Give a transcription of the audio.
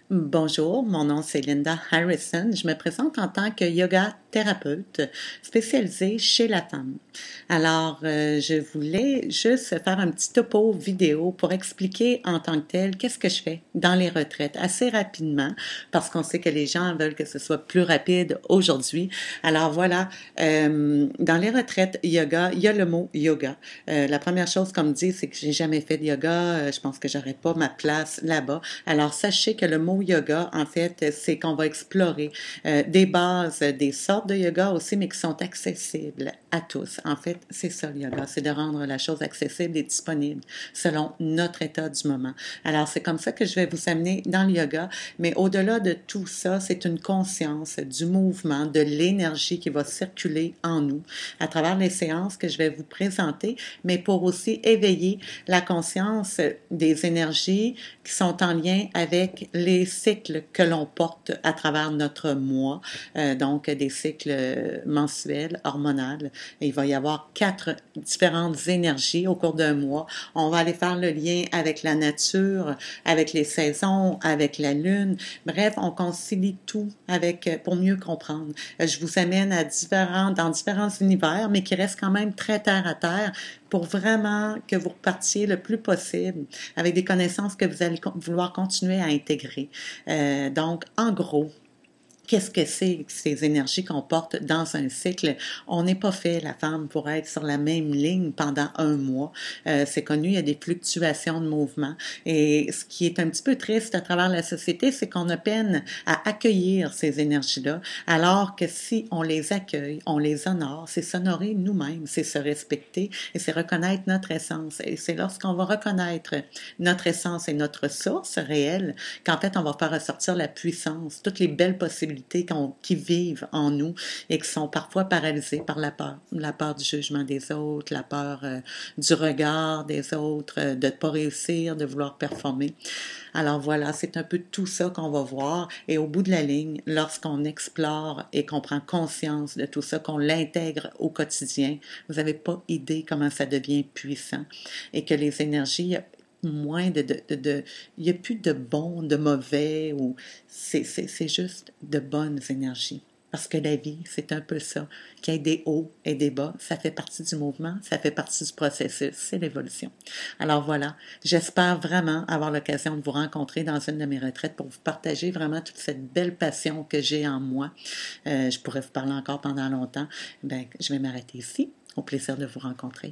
Bonjour, mon nom c'est Linda Harrison. Je me présente en tant que yoga thérapeute spécialisée chez la femme. Alors, je voulais juste faire un petit topo vidéo pour expliquer en tant que tel qu'est-ce que je fais dans les retraites assez rapidement parce qu'on sait que les gens veulent que ce soit plus rapide aujourd'hui. Alors voilà, dans les retraites yoga, il y a le mot yoga. La première chose qu'on me dit, c'est que j'ai jamais fait de yoga. Je pense que j'aurais pas ma place là-bas. Alors, sachez que le mot yoga, en fait, c'est qu'on va explorer des bases, des sortes de yoga aussi, mais qui sont accessibles à tous. En fait, c'est ça le yoga, c'est de rendre la chose accessible et disponible selon notre état du moment. Alors, c'est comme ça que je vais vous amener dans le yoga, mais au-delà de tout ça, c'est une conscience du mouvement, de l'énergie qui va circuler en nous à travers les séances que je vais vous présenter, mais pour aussi éveiller la conscience des énergies qui sont en lien avec les cycles que l'on porte à travers notre mois, donc des cycles mensuels, hormonaux. Il va y avoir 4 différentes énergies au cours d'un mois. On va aller faire le lien avec la nature, avec les saisons, avec la lune. Bref, on concilie tout avec pour mieux comprendre. Je vous amène dans différents univers, mais qui restent quand même très terre à terre pour vraiment que vous repartiez le plus possible avec des connaissances que vous allez vouloir continuer à intégrer. Donc, en gros, qu'est-ce que c'est ces énergies qu'on porte dans un cycle? On n'est pas fait, la femme, pour être sur la même ligne pendant un mois. C'est connu, il y a des fluctuations de mouvement. Et ce qui est un petit peu triste à travers la société, c'est qu'on a peine à accueillir ces énergies-là, alors que si on les accueille, on les honore, c'est s'honorer nous-mêmes, c'est se respecter et c'est reconnaître notre essence. Et c'est lorsqu'on va reconnaître notre essence et notre source réelle qu'en fait, on va faire ressortir la puissance, toutes les belles possibilités qui vivent en nous et qui sont parfois paralysées par la peur du jugement des autres, la peur du regard des autres, de ne pas réussir, de vouloir performer. Alors voilà, c'est un peu tout ça qu'on va voir et au bout de la ligne, lorsqu'on explore et qu'on prend conscience de tout ça, qu'on l'intègre au quotidien, vous n'avez pas idée comment ça devient puissant et que les énergies moins il n'y a plus de bon, de mauvais, ou c'est juste de bonnes énergies. Parce que la vie, c'est un peu ça, qu'il y ait des hauts et des bas, ça fait partie du mouvement, ça fait partie du processus, c'est l'évolution. Alors voilà, j'espère vraiment avoir l'occasion de vous rencontrer dans une de mes retraites pour vous partager vraiment toute cette belle passion que j'ai en moi. Je pourrais vous parler encore pendant longtemps. Ben, je vais m'arrêter ici. Au plaisir de vous rencontrer.